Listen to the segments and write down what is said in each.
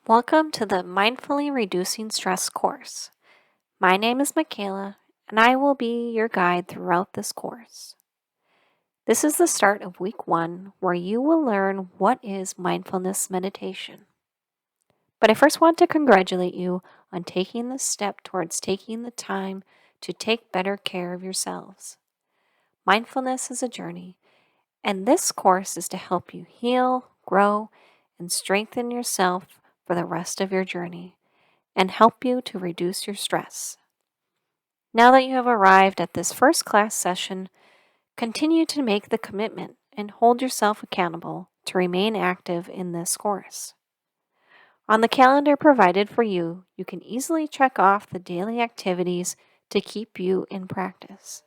Welcome to the Mindfully Reducing Stress course. My name is Michaela, and I will be your guide throughout this course. This is the start of week 1, where you will learn what is mindfulness meditation. But I first want to congratulate you on taking this step towards taking the time to take better care of yourselves. Mindfulness is a journey, and this course is to help you heal, grow, and strengthen yourself for the rest of your journey, and help you to reduce your stress. Now that you have arrived at this first class session, continue to make the commitment and hold yourself accountable to remain active in this course. On the calendar provided for you, you can easily check off the daily activities to keep you in practice.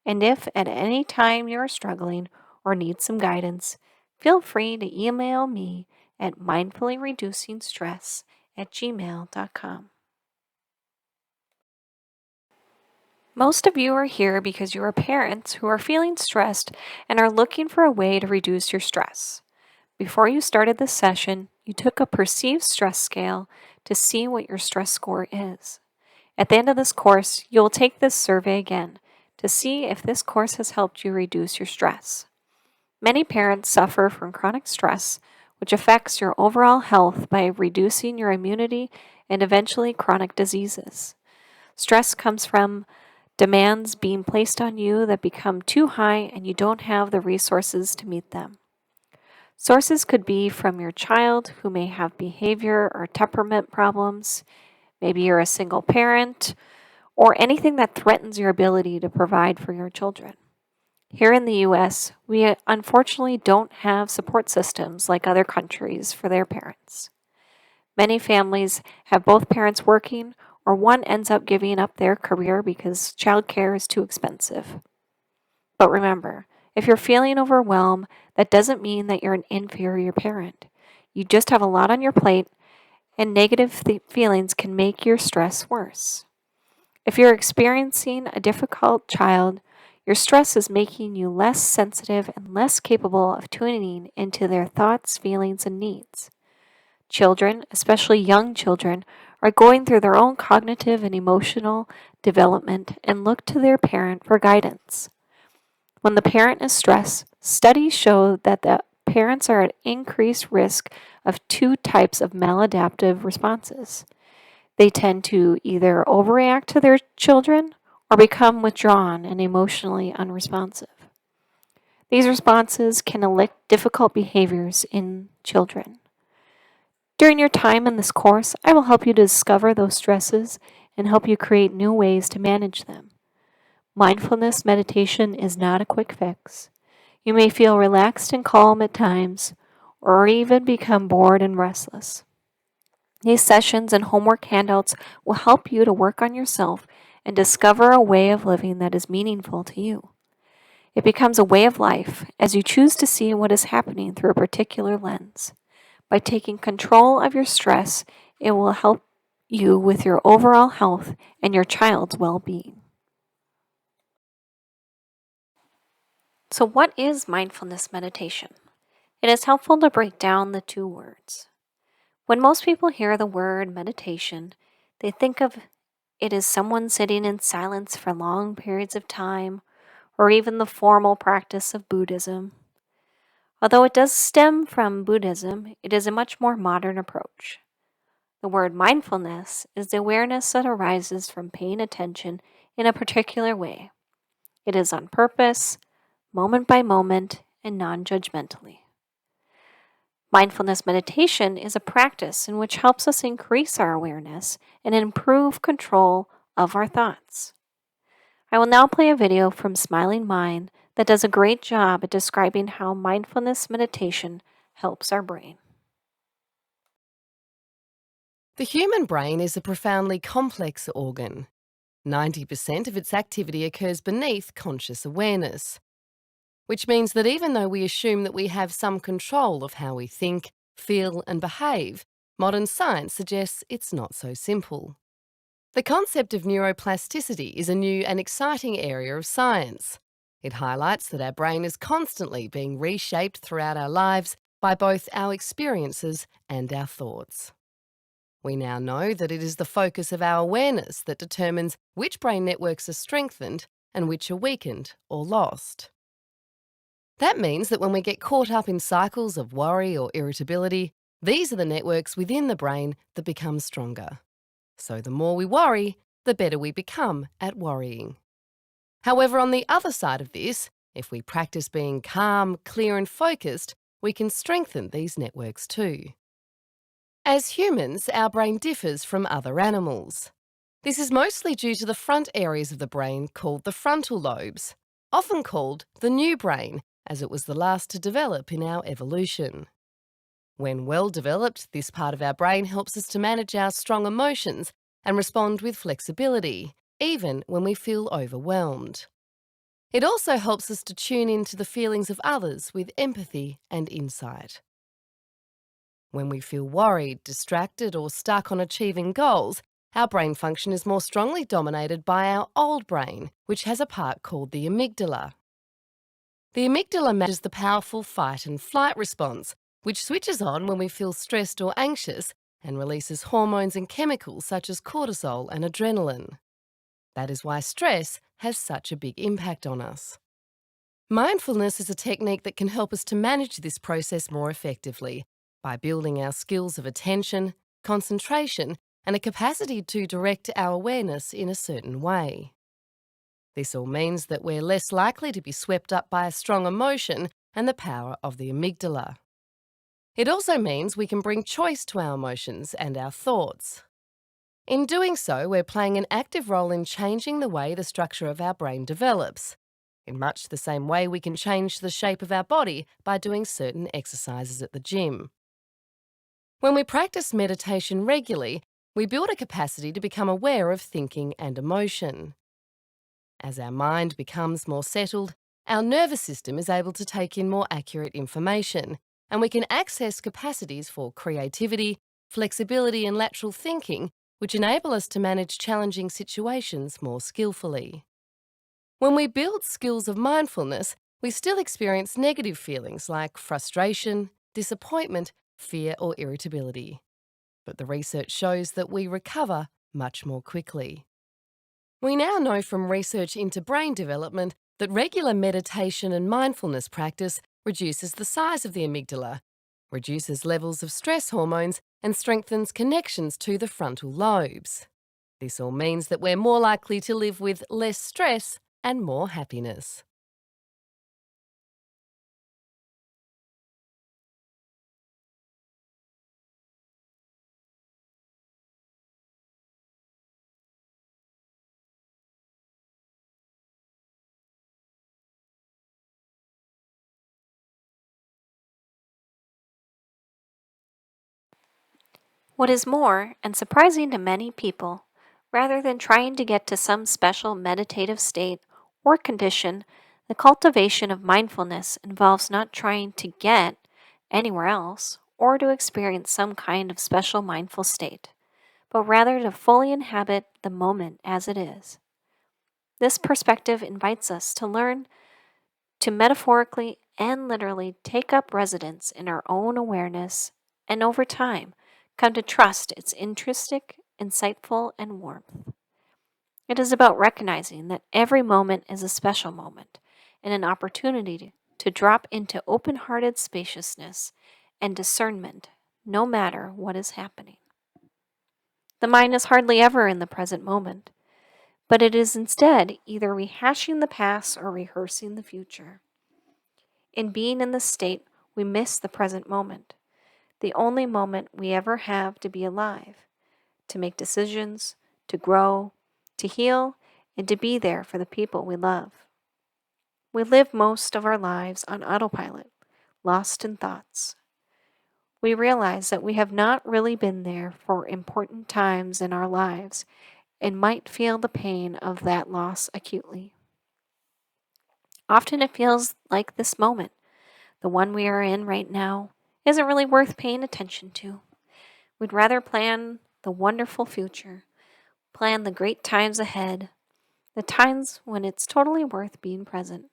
And if at any time you are struggling or need some guidance, feel free to email me at mindfullyreducingstress@gmail.com. Most of you are here because you are parents who are feeling stressed and are looking for a way to reduce your stress. Before you started this session, you took a perceived stress scale to see what your stress score is. At the end of this course, you will take this survey again to see if this course has helped you reduce your stress. Many parents suffer from chronic stress, which affects your overall health by reducing your immunity and eventually chronic diseases. Stress comes from demands being placed on you that become too high and you don't have the resources to meet them. Sources could be from your child who may have behavior or temperament problems. Maybe you're a single parent, or anything that threatens your ability to provide for your children. Here in the US, we unfortunately don't have support systems like other countries for their parents. Many families have both parents working, or one ends up giving up their career because childcare is too expensive. But remember, if you're feeling overwhelmed, that doesn't mean that you're an inferior parent. You just have a lot on your plate, and negative feelings can make your stress worse. If you're experiencing a difficult child, your stress is making you less sensitive and less capable of tuning into their thoughts, feelings, and needs. Children, especially young children, are going through their own cognitive and emotional development and look to their parent for guidance. When the parent is stressed, studies show that the parents are at increased risk of 2 types of maladaptive responses. They tend to either overreact to their children or become withdrawn and emotionally unresponsive. These responses can elicit difficult behaviors in children. During your time in this course, I will help you to discover those stresses and help you create new ways to manage them. Mindfulness meditation is not a quick fix. You may feel relaxed and calm at times, or even become bored and restless. These sessions and homework handouts will help you to work on yourself and discover a way of living that is meaningful to you. It becomes a way of life as you choose to see what is happening through a particular lens. By taking control of your stress, it will help you with your overall health and your child's well-being. So what is mindfulness meditation? It is helpful to break down the 2 words. When most people hear the word meditation, they think of it as someone sitting in silence for long periods of time, or even the formal practice of Buddhism. Although it does stem from Buddhism, it is a much more modern approach. The word mindfulness is the awareness that arises from paying attention in a particular way. It is on purpose, moment by moment, and non-judgmentally. Mindfulness meditation is a practice in which helps us increase our awareness and improve control of our thoughts. I will now play a video from Smiling Mind that does a great job at describing how mindfulness meditation helps our brain. The human brain is a profoundly complex organ. 90% of its activity occurs beneath conscious awareness, which means that even though we assume that we have some control of how we think, feel, and behave, modern science suggests it's not so simple. The concept of neuroplasticity is a new and exciting area of science. It highlights that our brain is constantly being reshaped throughout our lives by both our experiences and our thoughts. We now know that it is the focus of our awareness that determines which brain networks are strengthened and which are weakened or lost. That means that when we get caught up in cycles of worry or irritability, these are the networks within the brain that become stronger. So the more we worry, the better we become at worrying. However, on the other side of this, if we practice being calm, clear and focused, we can strengthen these networks too. As humans, our brain differs from other animals. This is mostly due to the front areas of the brain called the frontal lobes, often called the new brain, as it was the last to develop in our evolution. When well developed, this part of our brain helps us to manage our strong emotions and respond with flexibility, even when we feel overwhelmed. It also helps us to tune into the feelings of others with empathy and insight. When we feel worried, distracted, or stuck on achieving goals, our brain function is more strongly dominated by our old brain, which has a part called the amygdala. The amygdala manages the powerful fight and flight response, which switches on when we feel stressed or anxious and releases hormones and chemicals such as cortisol and adrenaline. That is why stress has such a big impact on us. Mindfulness is a technique that can help us to manage this process more effectively by building our skills of attention, concentration, and a capacity to direct our awareness in a certain way. This all means that we're less likely to be swept up by a strong emotion and the power of the amygdala. It also means we can bring choice to our emotions and our thoughts. In doing so, we're playing an active role in changing the way the structure of our brain develops, in much the same way we can change the shape of our body by doing certain exercises at the gym. When we practice meditation regularly, we build a capacity to become aware of thinking and emotion. As our mind becomes more settled, our nervous system is able to take in more accurate information, and we can access capacities for creativity, flexibility, and lateral thinking, which enable us to manage challenging situations more skillfully. When we build skills of mindfulness, we still experience negative feelings like frustration, disappointment, fear, or irritability. But the research shows that we recover much more quickly. We now know from research into brain development that regular meditation and mindfulness practice reduces the size of the amygdala, reduces levels of stress hormones, and strengthens connections to the frontal lobes. This all means that we're more likely to live with less stress and more happiness. What is more, and surprising to many people, rather than trying to get to some special meditative state or condition, the cultivation of mindfulness involves not trying to get anywhere else or to experience some kind of special mindful state, but rather to fully inhabit the moment as it is. This perspective invites us to learn to metaphorically and literally take up residence in our own awareness and over time come to trust its intrinsic, insightful, and warmth. It is about recognizing that every moment is a special moment and an opportunity to drop into open hearted spaciousness and discernment no matter what is happening. The mind is hardly ever in the present moment, but it is instead either rehashing the past or rehearsing the future. In being in this state, we miss the present moment, the only moment we ever have to be alive, to make decisions, to grow, to heal, and to be there for the people we love. We live most of our lives on autopilot, lost in thoughts. We realize that we have not really been there for important times in our lives and might feel the pain of that loss acutely. Often it feels like this moment, the one we are in right now, isn't really worth paying attention to. We'd rather plan the wonderful future, plan the great times ahead, the times when it's totally worth being present.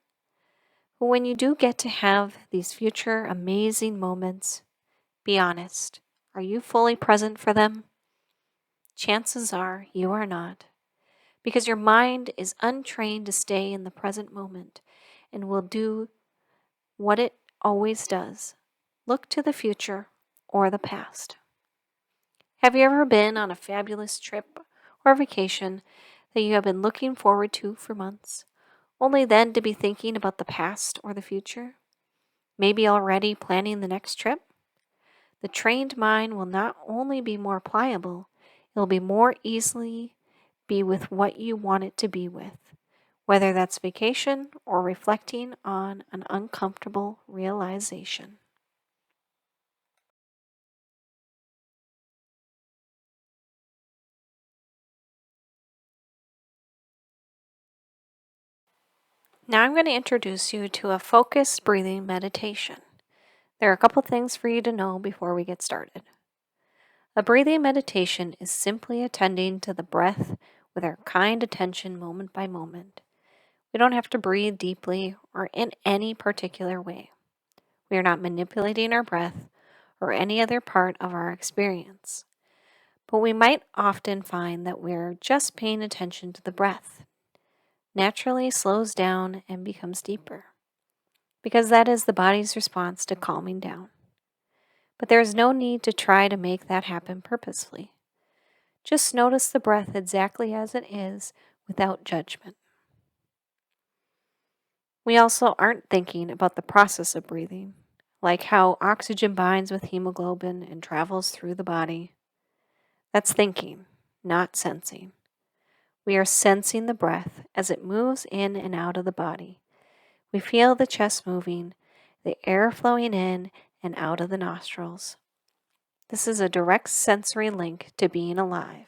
But when you do get to have these future amazing moments, be honest. Are you fully present for them? Chances are you are not, because your mind is untrained to stay in the present moment and will do what it always does: look to the future or the past. Have you ever been on a fabulous trip or vacation that you have been looking forward to for months, only then to be thinking about the past or the future? Maybe already planning the next trip? The trained mind will not only be more pliable, it will be more easily be with what you want it to be with, whether that's vacation or reflecting on an uncomfortable realization. Now I'm going to introduce you to a focused breathing meditation. There are a couple things for you to know before we get started. A breathing meditation is simply attending to the breath with our kind attention moment by moment. We don't have to breathe deeply or in any particular way. We are not manipulating our breath or any other part of our experience. But we might often find that we're just paying attention to the breath. Naturally slows down and becomes deeper, because that is the body's response to calming down. But there is no need to try to make that happen purposefully. Just notice the breath exactly as it is without judgment. We also aren't thinking about the process of breathing, like how oxygen binds with hemoglobin and travels through the body. That's thinking, not sensing. We are sensing the breath as it moves in and out of the body. We feel the chest moving, the air flowing in and out of the nostrils. This is a direct sensory link to being alive,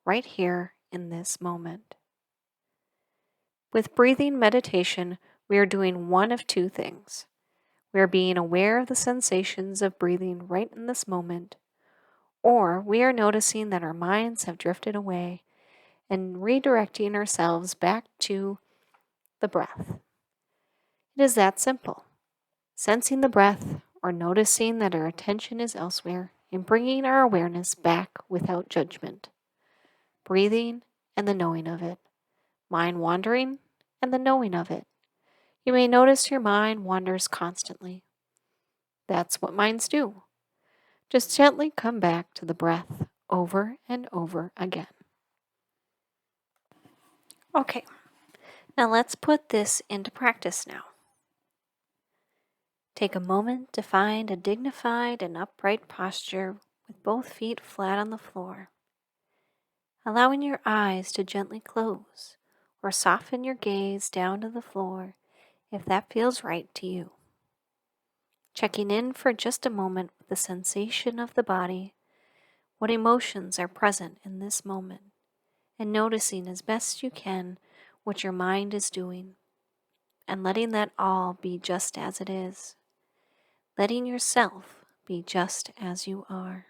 right here in this moment. With breathing meditation, we are doing one of two things. We are being aware of the sensations of breathing right in this moment, or we are noticing that our minds have drifted away and redirecting ourselves back to the breath. It is that simple. Sensing the breath or noticing that our attention is elsewhere and bringing our awareness back without judgment. Breathing and the knowing of it. Mind wandering and the knowing of it. You may notice your mind wanders constantly. That's what minds do. Just gently come back to the breath over and over again. Okay, now let's put this into practice now. Take a moment to find a dignified and upright posture with both feet flat on the floor, allowing your eyes to gently close or soften your gaze down to the floor if that feels right to you. Checking in for just a moment with the sensation of the body, what emotions are present in this moment, and noticing as best you can what your mind is doing, and letting that all be just as it is. Letting yourself be just as you are.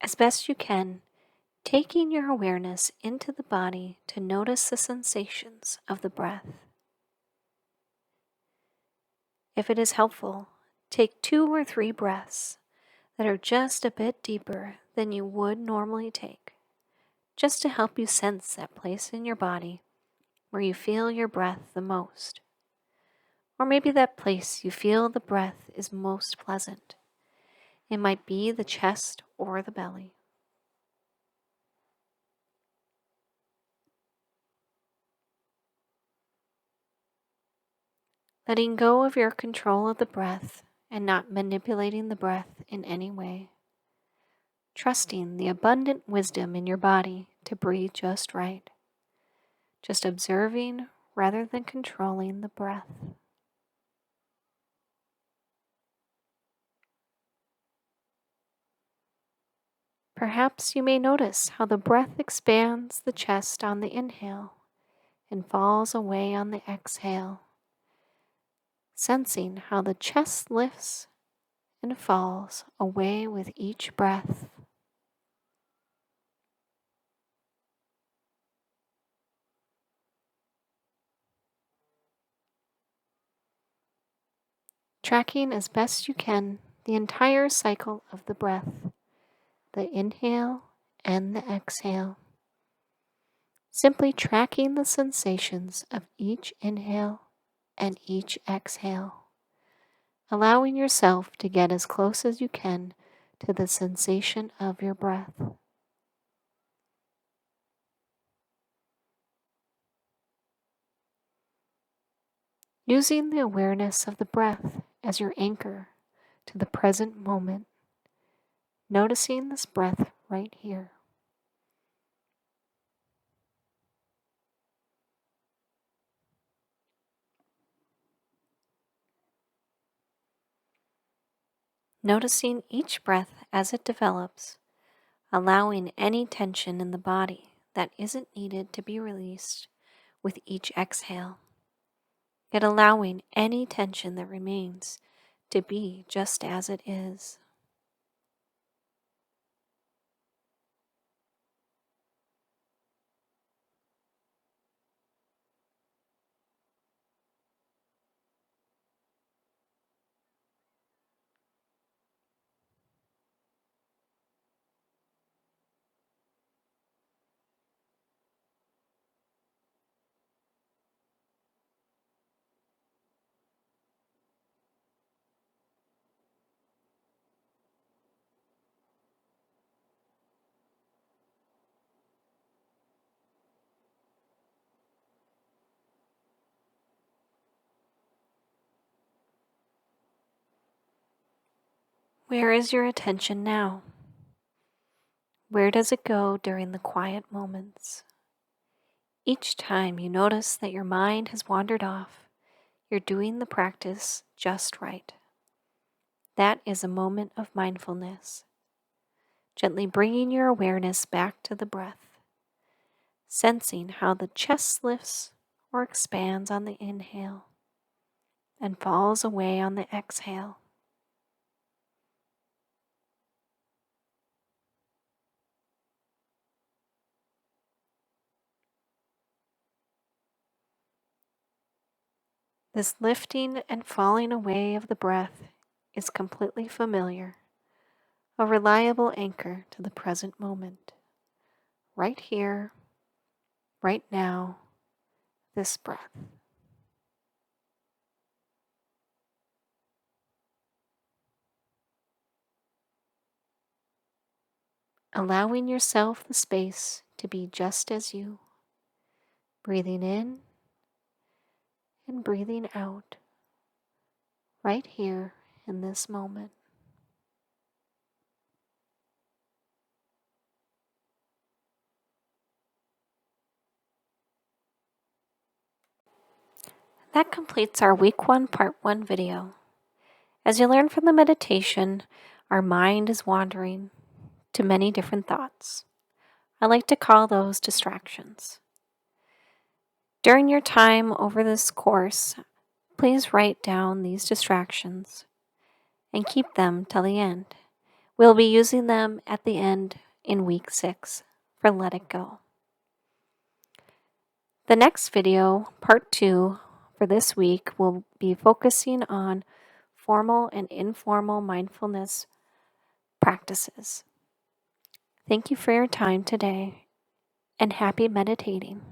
As best you can, taking your awareness into the body to notice the sensations of the breath. If it is helpful, take 2 or 3 breaths that are just a bit deeper than you would normally take, just to help you sense that place in your body where you feel your breath the most. Or maybe that place you feel the breath is most pleasant. It might be the chest or the belly. Letting go of your control of the breath and not manipulating the breath in any way. Trusting the abundant wisdom in your body to breathe just right. Just observing rather than controlling the breath. Perhaps you may notice how the breath expands the chest on the inhale and falls away on the exhale. Sensing how the chest lifts and falls away with each breath. Tracking as best you can the entire cycle of the breath, the inhale and the exhale, simply tracking the sensations of each inhale and each exhale, allowing yourself to get as close as you can to the sensation of your breath. Using the awareness of the breath as your anchor to the present moment, noticing this breath right here. Noticing each breath as it develops, allowing any tension in the body that isn't needed to be released with each exhale, yet allowing any tension that remains to be just as it is. Where is your attention now? Where does it go during the quiet moments? Each time you notice that your mind has wandered off, you're doing the practice just right. That is a moment of mindfulness. Gently bringing your awareness back to the breath, sensing how the chest lifts or expands on the inhale and falls away on the exhale. This lifting and falling away of the breath is completely familiar, a reliable anchor to the present moment. Right here, right now, this breath. Allowing yourself the space to be just as you, breathing in and breathing out, right here in this moment. That completes our Week 1, Part 1 video. As you learn from the meditation, our mind is wandering to many different thoughts. I like to call those distractions. During your time over this course, please write down these distractions and keep them till the end. We'll be using them at the end in Week 6 for Let It Go. The next video, Part 2, for this week will be focusing on formal and informal mindfulness practices. Thank you for your time today and happy meditating.